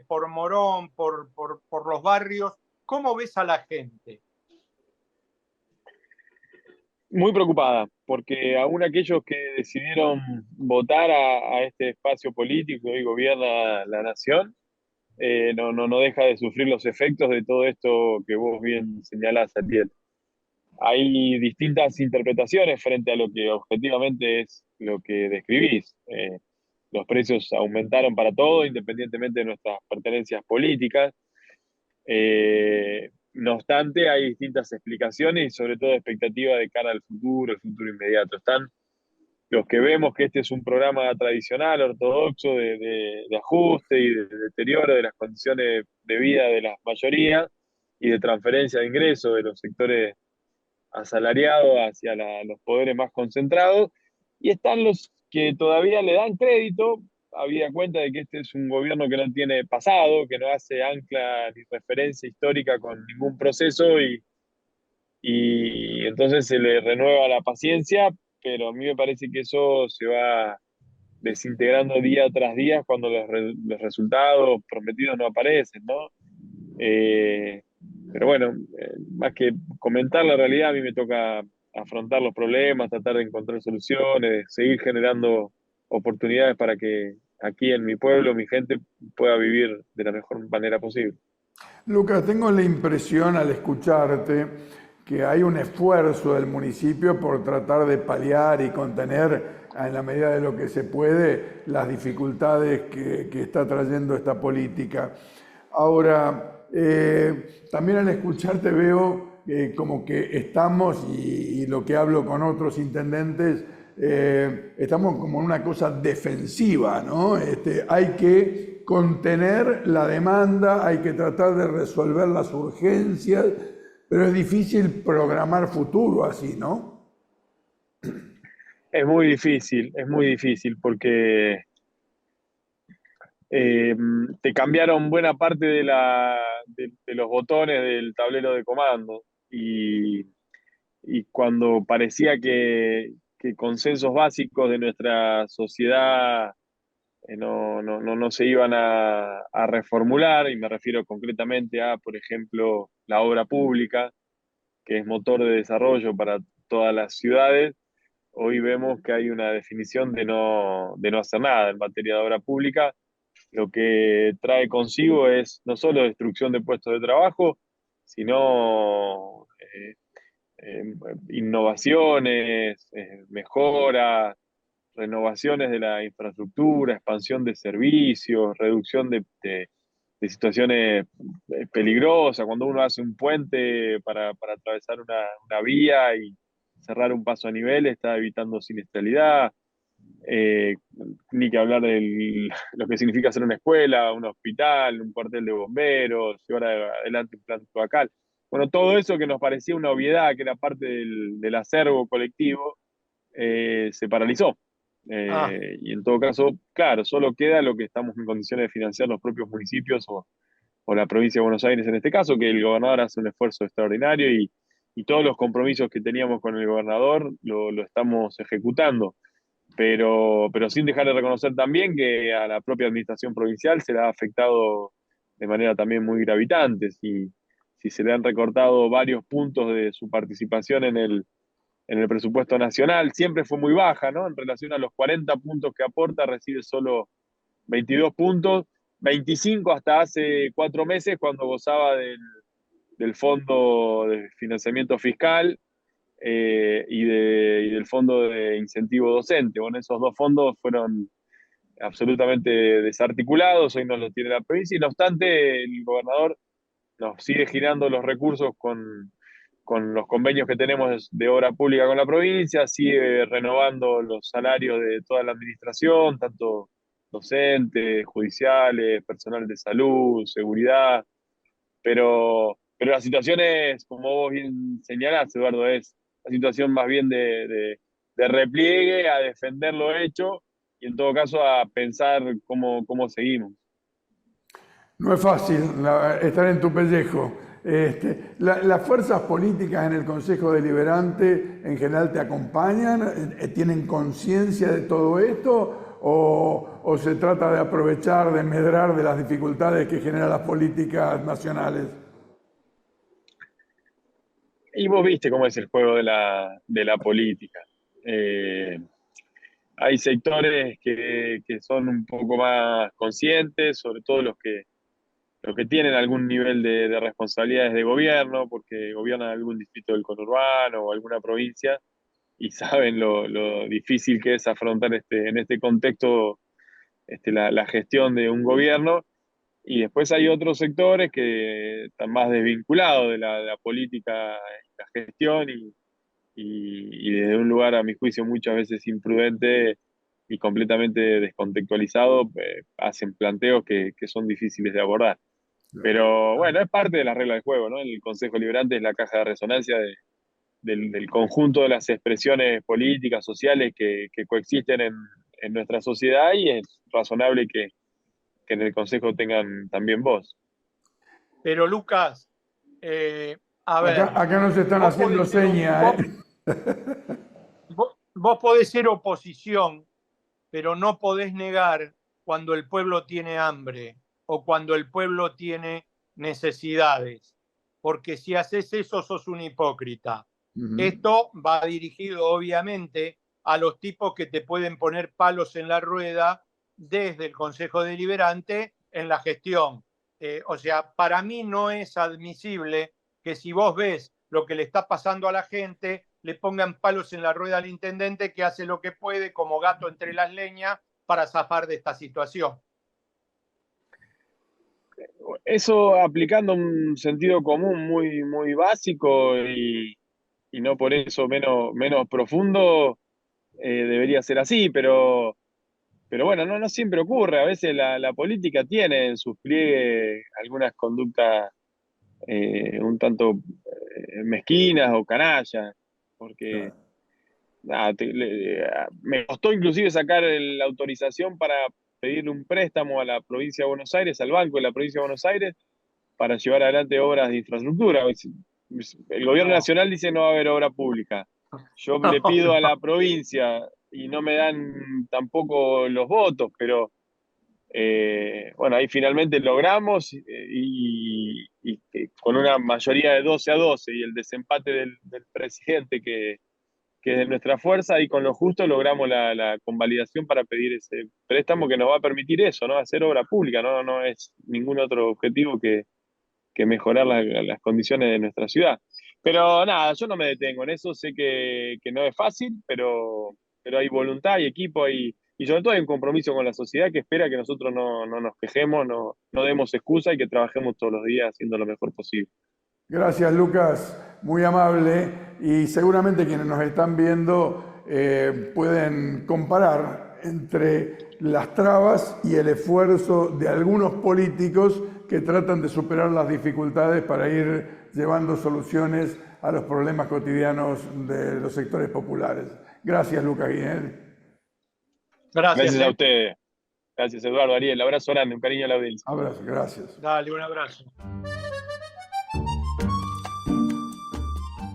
por Morón, por los barrios? ¿Cómo ves a la gente? Muy preocupada, porque aún aquellos que decidieron votar a este espacio político y gobierna la nación, no deja de sufrir los efectos de todo esto que vos bien señalás, Atiel. Hay distintas interpretaciones frente a lo que objetivamente es lo que describís. Los precios aumentaron para todo, independientemente de nuestras pertenencias políticas. No obstante, hay distintas explicaciones y sobre todo expectativas de cara al futuro, el futuro inmediato. Están los que vemos que este es un programa tradicional, ortodoxo, de ajuste y de deterioro de las condiciones de vida de la mayoría y de transferencia de ingresos de los sectores asalariados hacia los poderes más concentrados. Y están los que todavía le dan crédito, habida cuenta de que este es un gobierno que no tiene pasado, que no hace ancla ni referencia histórica con ningún proceso, y entonces se le renueva la paciencia, pero a mí me parece que eso se va desintegrando día tras día cuando los resultados prometidos no aparecen, ¿no? Pero bueno, más que comentar la realidad, a mí me toca afrontar los problemas, tratar de encontrar soluciones, seguir generando oportunidades para que aquí en mi pueblo, mi gente pueda vivir de la mejor manera posible. Lucas, tengo la impresión al escucharte que hay un esfuerzo del municipio por tratar de paliar y contener en la medida de lo que se puede las dificultades que está trayendo esta política. Ahora, también al escucharte veo como que estamos, y lo que hablo con otros intendentes, estamos como en una cosa defensiva, ¿no? Hay que contener la demanda, hay que tratar de resolver las urgencias, pero es difícil programar futuro así, ¿no? Es muy difícil porque te cambiaron buena parte de los botones del tablero de comando y cuando parecía que consensos básicos de nuestra sociedad no se iban a reformular, y me refiero concretamente a, por ejemplo, la obra pública, que es motor de desarrollo para todas las ciudades. Hoy vemos que hay una definición de no hacer nada en materia de obra pública. Lo que trae consigo es no solo destrucción de puestos de trabajo, sino innovaciones, mejoras, renovaciones de la infraestructura, expansión de servicios, reducción de situaciones peligrosas. Cuando uno hace un puente para atravesar una vía y cerrar un paso a nivel, está evitando siniestralidad. Ni que hablar de lo que significa hacer una escuela, un hospital, un cuartel de bomberos, llevar adelante un plan cloacal. Bueno, todo eso que nos parecía una obviedad, que era parte del acervo colectivo, se paralizó. Y en todo caso, claro, solo queda lo que estamos en condiciones de financiar los propios municipios o la provincia de Buenos Aires en este caso, que el gobernador hace un esfuerzo extraordinario y todos los compromisos que teníamos con el gobernador lo estamos ejecutando. Pero sin dejar de reconocer también que a la propia administración provincial se le ha afectado de manera también muy gravitante. Si se le han recortado varios puntos de su participación en el presupuesto nacional, siempre fue muy baja, ¿no? En relación a los 40 puntos que aporta, recibe solo 22 puntos, 25 hasta hace 4 meses cuando gozaba del Fondo de Financiamiento Fiscal y del Fondo de Incentivo Docente. Bueno, esos dos fondos fueron absolutamente desarticulados, hoy no los tiene la provincia, y no obstante el gobernador nos sigue girando los recursos con los convenios que tenemos de obra pública con la provincia, sigue renovando los salarios de toda la administración, tanto docentes, judiciales, personal de salud, seguridad, pero la situación es, como vos bien señalás, Eduardo, es la situación más bien de repliegue, a defender lo hecho y en todo caso a pensar cómo seguimos. No es fácil estar en tu pellejo. ¿Las fuerzas políticas en el Consejo Deliberante en general te acompañan? ¿Tienen conciencia de todo esto? ¿O se trata de aprovechar, de medrar de las dificultades que generan las políticas nacionales? Y vos viste cómo es el juego de la política. Hay sectores que son un poco más conscientes, sobre todo los que tienen algún nivel de responsabilidades de gobierno, porque gobiernan algún distrito del conurbano o alguna provincia, y saben lo difícil que es afrontar en este contexto la gestión de un gobierno. Y después hay otros sectores que están más desvinculados de la política y la gestión y desde un lugar, a mi juicio, muchas veces imprudente y completamente descontextualizado, hacen planteos que son difíciles de abordar. Pero bueno, es parte de las reglas del juego, ¿no? El Consejo Deliberante es la caja de resonancia del conjunto de las expresiones políticas, sociales que coexisten en nuestra sociedad, y es razonable que en el Consejo tengan también voz. Pero Lucas, a ver. Acá nos están haciendo señas. Vos podés ser oposición, pero no podés negar cuando el pueblo tiene hambre o cuando el pueblo tiene necesidades. porque si haces eso sos un hipócrita. Ujú. Esto va dirigido obviamente a los tipos que te pueden poner palos en la rueda desde el Consejo Deliberante en la gestión. O sea, para mí no es admisible que si vos ves lo que le está pasando a la gente, le pongan palos en la rueda al intendente que hace lo que puede como gato entre las leñas para zafar de esta situación. Eso aplicando un sentido común muy, muy básico y no por eso menos profundo, debería ser así, pero bueno, no siempre ocurre. A veces la política tiene en sus pliegues algunas conductas un tanto mezquinas o canallas, porque Claro. nada, me costó inclusive sacar la autorización para pedirle un préstamo a la provincia de Buenos Aires, al Banco de la Provincia de Buenos Aires, para llevar adelante obras de infraestructura. El gobierno No, nacional dice no va a haber obra pública. Yo le no, pido a la no. provincia y no me dan tampoco los votos, pero bueno, ahí finalmente logramos y con una mayoría de 12-12 y el desempate del presidente que es de nuestra fuerza, y con lo justo logramos la convalidación para pedir ese préstamo que nos va a permitir eso, ¿no? Hacer obra pública, no es ningún otro objetivo que mejorar las condiciones de nuestra ciudad. Pero nada, yo no me detengo en eso, sé que no es fácil, pero hay voluntad, hay equipo, y sobre todo hay un compromiso con la sociedad que espera que nosotros no nos quejemos, no demos excusa y que trabajemos todos los días haciendo lo mejor posible. Gracias, Lucas, muy amable. Y seguramente quienes nos están viendo pueden comparar entre las trabas y el esfuerzo de algunos políticos que tratan de superar las dificultades para ir llevando soluciones a los problemas cotidianos de los sectores populares. Gracias, Lucas Guinel. Gracias. Gracias a ustedes. Gracias, Eduardo, Ariel. Abrazo grande, un cariño a la audiencia. Abrazo, gracias. Dale, un abrazo.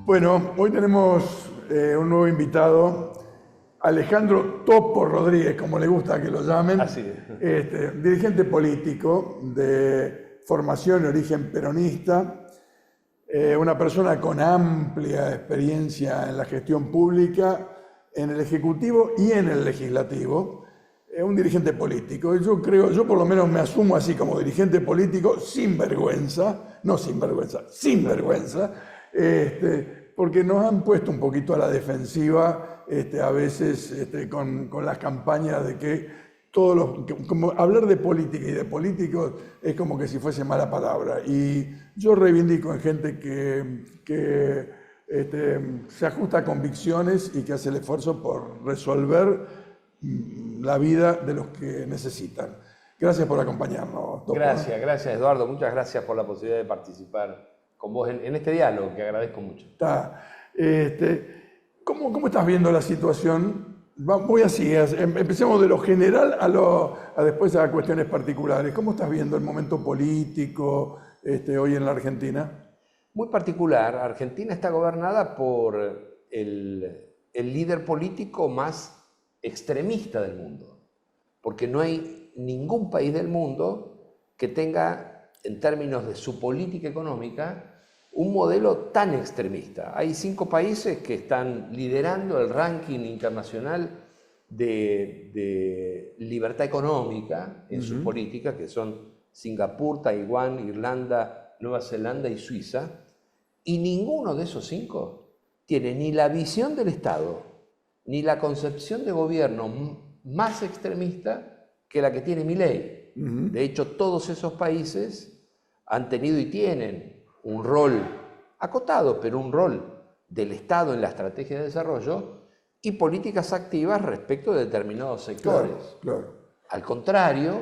Bueno, hoy tenemos un nuevo invitado, Alejandro Topo Rodríguez, como le gusta que lo llamen. Así es. Dirigente político de formación y origen peronista, una persona con amplia experiencia en la gestión pública, en el Ejecutivo y en el Legislativo, un dirigente político. Yo por lo menos me asumo así como dirigente político sin vergüenza, no sin vergüenza, sin vergüenza, porque nos han puesto un poquito a la defensiva a veces con las campañas de que como hablar de política y de políticos es como que si fuese mala palabra. Y yo reivindico en gente que se ajusta a convicciones y que hace el esfuerzo por resolver la vida de los que necesitan. Gracias por acompañarnos, Topo. Gracias Eduardo, muchas gracias por la posibilidad de participar con vos en este diálogo, que agradezco mucho. ¿Cómo estás viendo la situación? Voy así, empecemos de lo general a después a cuestiones particulares. ¿Cómo estás viendo el momento político hoy en la Argentina? Muy particular. Argentina está gobernada por el líder político más extremista del mundo, porque no hay ningún país del mundo que tenga, en términos de su política económica, un modelo tan extremista. Hay 5 países que están liderando el ranking internacional de libertad económica en sus políticas, que son Singapur, Taiwán, Irlanda, Nueva Zelanda y Suiza, y ninguno de esos 5 tiene ni la visión del Estado, ni la concepción de gobierno más extremista que la que tiene Milei. De hecho, todos esos países han tenido y tienen un rol acotado, pero un rol del Estado en la estrategia de desarrollo y políticas activas respecto de determinados sectores. Claro. Al contrario,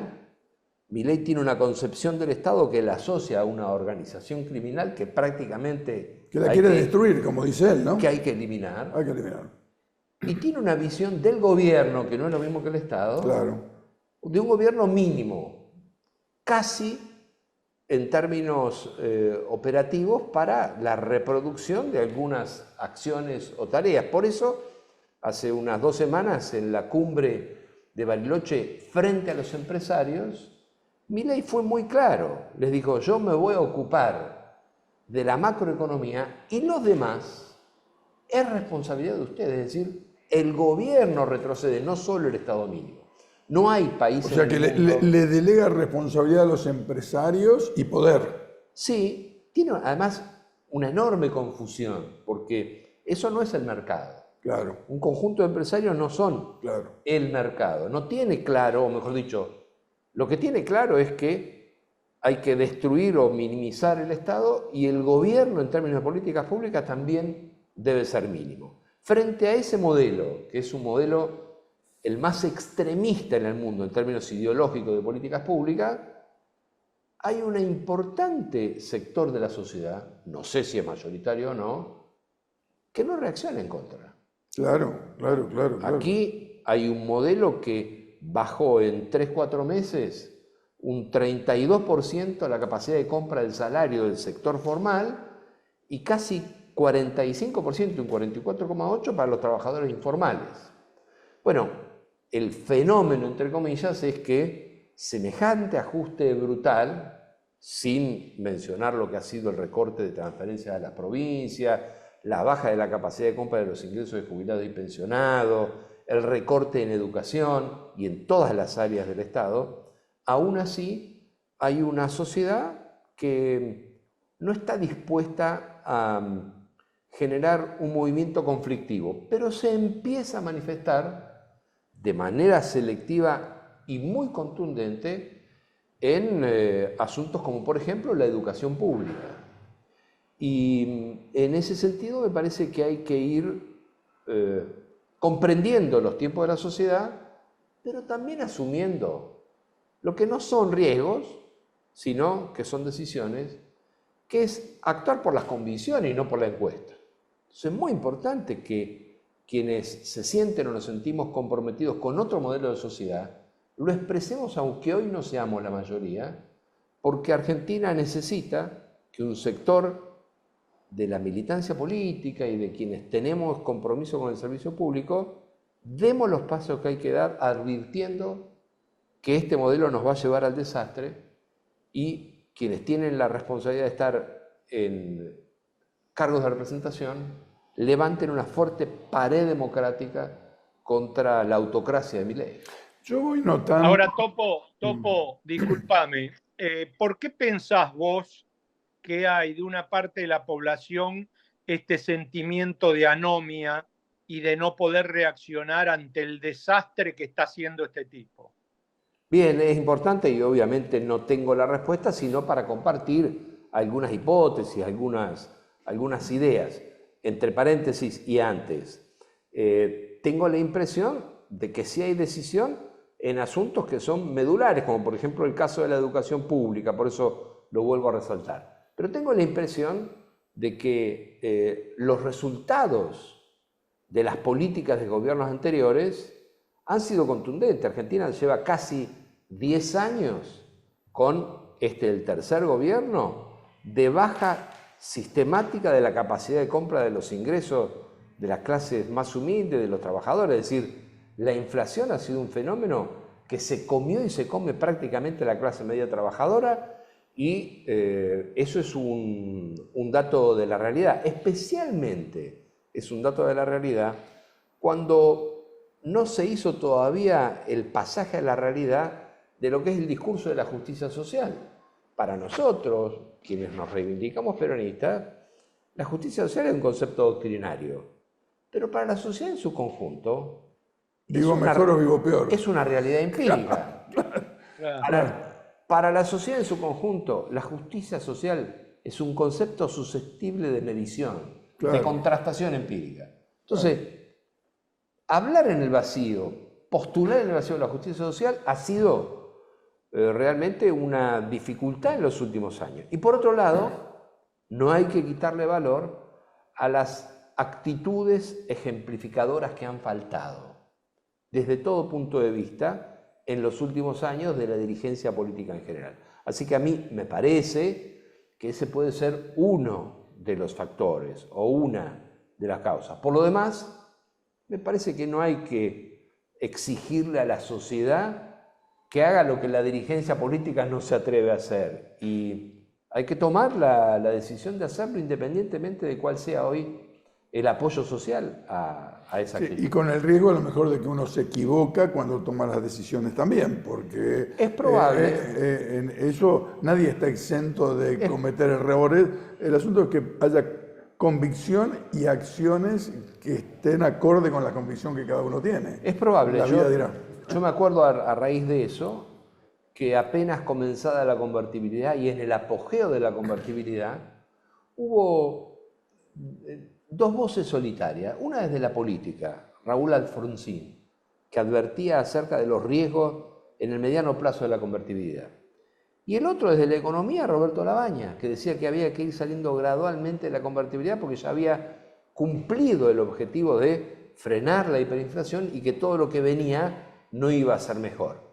Milei tiene una concepción del Estado que la asocia a una organización criminal que prácticamente... Que la quiere destruir, como dice él, ¿no? Que hay que eliminar. Hay que eliminar. Y tiene una visión del gobierno, que no es lo mismo que el Estado, Claro. de un gobierno mínimo, casi en términos operativos para la reproducción de algunas acciones o tareas. Por eso, hace unas 2 semanas, en la cumbre de Bariloche frente a los empresarios, Milei fue muy claro. Les dijo, yo me voy a ocupar de la macroeconomía, y los demás es responsabilidad de ustedes. Es decir, el gobierno retrocede, no solo el Estado mínimo. No hay países... O sea, que le delega responsabilidad a los empresarios y poder. Sí, tiene además una enorme confusión, porque eso no es el mercado. Claro. Un conjunto de empresarios no son Claro. el mercado. No tiene claro, o mejor dicho, lo que tiene claro es que hay que destruir o minimizar el Estado, y el gobierno en términos de políticas públicas también debe ser mínimo. Frente a ese modelo, que es un modelo el más extremista en el mundo en términos ideológicos de políticas públicas, hay un importante sector de la sociedad, no sé si es mayoritario o no, que no reacciona en contra. Claro. Aquí hay un modelo que bajó en 3-4 meses un 32% la capacidad de compra del salario del sector formal y casi 45%, un 44,8% para los trabajadores informales. Bueno, el fenómeno, entre comillas, es que semejante ajuste brutal, sin mencionar lo que ha sido el recorte de transferencias a las provincias, la baja de la capacidad de compra de los ingresos de jubilados y pensionados, el recorte en educación y en todas las áreas del Estado, aún así hay una sociedad que no está dispuesta a generar un movimiento conflictivo, pero se empieza a manifestar de manera selectiva y muy contundente en asuntos como, por ejemplo, la educación pública. Y en ese sentido me parece que hay que ir comprendiendo los tiempos de la sociedad, pero también asumiendo lo que no son riesgos, sino que son decisiones, que es actuar por las convicciones y no por la encuesta. Entonces es muy importante que quienes se sienten o nos sentimos comprometidos con otro modelo de sociedad, lo expresemos aunque hoy no seamos la mayoría, porque Argentina necesita que un sector de la militancia política y de quienes tenemos compromiso con el servicio público, demos los pasos que hay que dar advirtiendo que este modelo nos va a llevar al desastre, y quienes tienen la responsabilidad de estar en cargos de representación levanten una fuerte pared democrática contra la autocracia de Milei. Yo voy notando... Ahora, Topo, discúlpame, ¿por qué pensás vos que hay de una parte de la población este sentimiento de anomia y de no poder reaccionar ante el desastre que está haciendo este tipo? Bien, es importante y obviamente no tengo la respuesta, sino para compartir algunas hipótesis, algunas ideas. Entre paréntesis y antes, tengo la impresión de que sí hay decisión en asuntos que son medulares, como por ejemplo el caso de la educación pública, por eso lo vuelvo a resaltar. Pero tengo la impresión de que los resultados de las políticas de gobiernos anteriores han sido contundentes. Argentina lleva casi 10 años con el tercer gobierno de baja sistemática de la capacidad de compra de los ingresos de las clases más humildes, de los trabajadores. Es decir, la inflación ha sido un fenómeno que se comió y se come prácticamente la clase media trabajadora, y eso es un dato de la realidad. Especialmente es un dato de la realidad cuando no se hizo todavía el pasaje a la realidad de lo que es el discurso de la justicia social. Para nosotros, quienes nos reivindicamos peronistas, la justicia social es un concepto doctrinario, pero para la sociedad en su conjunto... Vivo mejor o vivo peor. Es una realidad empírica. Para la sociedad en su conjunto, la justicia social es un concepto susceptible de medición, de contrastación empírica. Entonces, hablar en el vacío, postular en el vacío de la justicia social ha sido realmente una dificultad en los últimos años. Y por otro lado, no hay que quitarle valor a las actitudes ejemplificadoras que han faltado, desde todo punto de vista, en los últimos años de la dirigencia política en general. Así que a mí me parece que ese puede ser uno de los factores o una de las causas. Por lo demás, me parece que no hay que exigirle a la sociedad que haga lo que la dirigencia política no se atreve a hacer. Y Hay que tomar la decisión de hacerlo independientemente de cuál sea hoy el apoyo social a esa actividad. Y con el riesgo a lo mejor de que uno se equivoca cuando toma las decisiones también, porque es probable. En eso nadie está exento de cometer errores. El asunto es que haya convicción y acciones que estén acorde con la convicción que cada uno tiene. Es probable. La vida dirá. Yo me acuerdo a raíz de eso, que apenas comenzada la convertibilidad y en el apogeo de la convertibilidad, hubo dos voces solitarias. Una desde la política, Raúl Alfonsín, que advertía acerca de los riesgos en el mediano plazo de la convertibilidad. Y el otro desde la economía, Roberto Labaña, que decía que había que ir saliendo gradualmente de la convertibilidad porque ya había cumplido el objetivo de frenar la hiperinflación y que todo lo que venía no iba a ser mejor.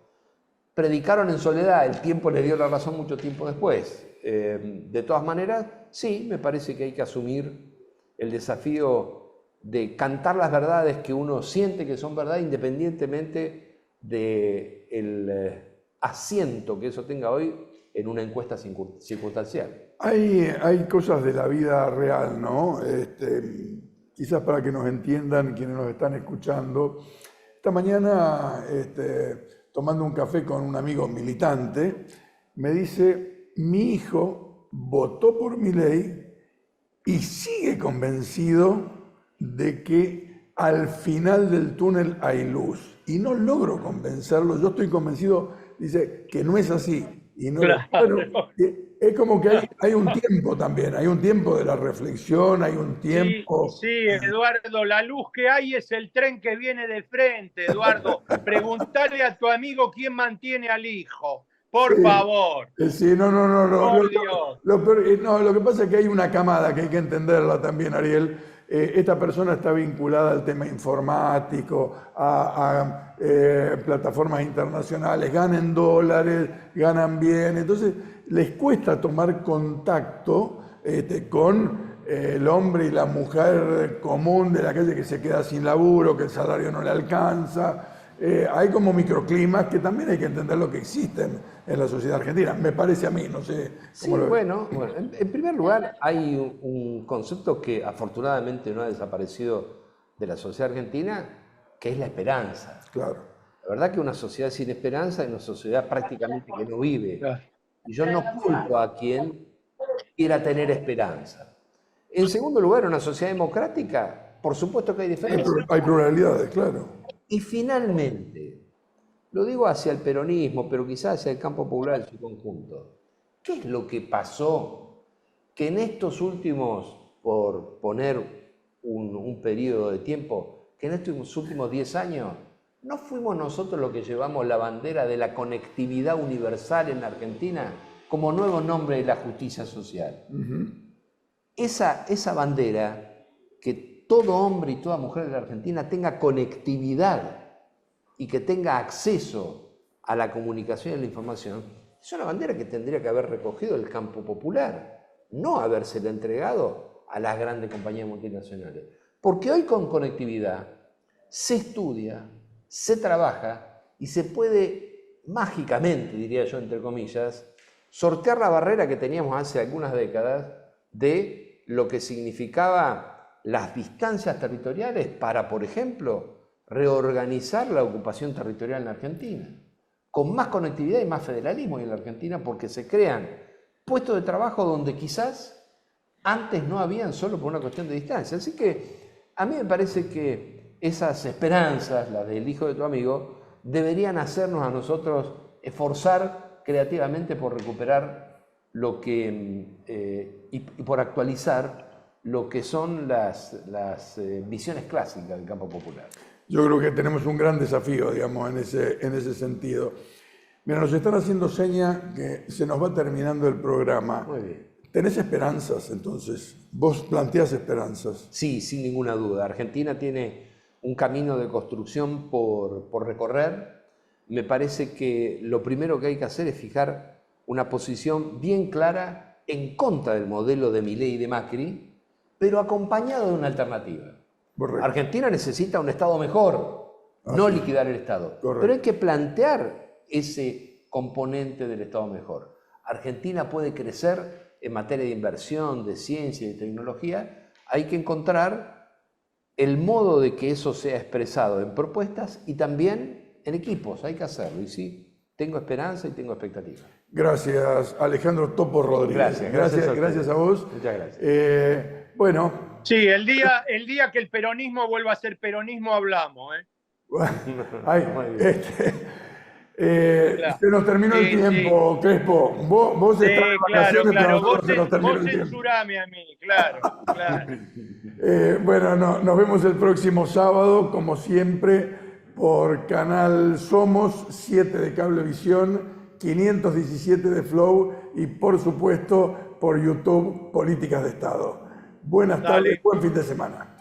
Predicaron en soledad, el tiempo les dio la razón mucho tiempo después. De todas maneras, sí, me parece que hay que asumir el desafío de cantar las verdades que uno siente que son verdad, independientemente del asiento que eso tenga hoy en una encuesta circunstancial. Hay cosas de la vida real, ¿no? Quizás para que nos entiendan quienes nos están escuchando. Esta mañana, tomando un café con un amigo militante, me dice: mi hijo votó por Milei y sigue convencido de que al final del túnel hay luz. Y no logro convencerlo. Yo estoy convencido, dice, que no es así. Y no, claro. Bueno, es como que hay un tiempo también, hay un tiempo de la reflexión, hay un tiempo... Sí, Eduardo, la luz que hay es el tren que viene de frente, Eduardo. Preguntale a tu amigo quién mantiene al hijo. Por favor. Sí, no. Por Dios. Lo que pasa es que hay una camada que hay que entenderla también, Ariel. Esta persona está vinculada al tema informático, a plataformas internacionales, ganan dólares, ganan bien, entonces les cuesta tomar contacto con el hombre y la mujer común de la calle que se queda sin laburo, que el salario no le alcanza. Hay como microclimas que también hay que entender lo que existen en la sociedad argentina, me parece a mí, no sé. Sí, bueno, en primer lugar hay un concepto que afortunadamente no ha desaparecido de la sociedad argentina, que es la esperanza. Claro. La verdad que una sociedad sin esperanza es una sociedad prácticamente que no vive. Y yo no culpo a quien quiera tener esperanza. En segundo lugar, una sociedad democrática, por supuesto que hay diferencias. Hay pluralidades, claro. Y finalmente, lo digo hacia el peronismo, pero quizás hacia el campo popular en su conjunto. ¿Qué es lo que pasó que en estos últimos, por poner un periodo de tiempo, que en estos últimos 10 años no fuimos nosotros los que llevamos la bandera de la conectividad universal en la Argentina como nuevo nombre de la justicia social? Esa bandera, que todo hombre y toda mujer de la Argentina tenga conectividad y que tenga acceso a la comunicación y a la información, es una bandera que tendría que haber recogido el campo popular, no habérsela entregado a las grandes compañías multinacionales. Porque hoy con conectividad se estudia, se trabaja y se puede mágicamente, diría yo entre comillas, sortear la barrera que teníamos hace algunas décadas de lo que significaba las distancias territoriales para, por ejemplo, reorganizar la ocupación territorial en la Argentina, con más conectividad y más federalismo en la Argentina, porque se crean puestos de trabajo donde quizás antes no habían, solo por una cuestión de distancia. Así que a mí me parece que esas esperanzas, las del hijo de tu amigo, deberían hacernos a nosotros esforzar creativamente por recuperar lo que, y por actualizar lo que son las visiones clásicas del campo popular. Yo creo que tenemos un gran desafío, digamos, en ese sentido. Mira, nos están haciendo seña que se nos va terminando el programa. Muy bien. ¿Tenés esperanzas, entonces? ¿Vos planteás esperanzas? Sí, sin ninguna duda. Argentina tiene un camino de construcción por recorrer. Me parece que lo primero que hay que hacer es fijar una posición bien clara en contra del modelo de Milei y de Macri, pero acompañado de una alternativa. Correcto. Argentina necesita un Estado mejor, no liquidar el Estado. Correcto. Pero hay que plantear ese componente del Estado mejor. Argentina puede crecer en materia de inversión, de ciencia y de tecnología, hay que encontrar el modo de que eso sea expresado en propuestas y también en equipos. Hay que hacerlo. Y sí, tengo esperanza y tengo expectativa. Gracias, Alejandro Topo Rodríguez. Gracias a vos. Muchas gracias. Bueno. Sí, el día que el peronismo vuelva a ser peronismo, hablamos. Se nos terminó el tiempo, Crespo. Vos estás de vacaciones, claro. Vos censurame a mí, claro. Bueno, nos vemos el próximo sábado, como siempre, por Canal Somos, 7 de Cablevisión, 517 de Flow y, por supuesto, por YouTube, Políticas de Estado. Buenas tardes, buen fin de semana.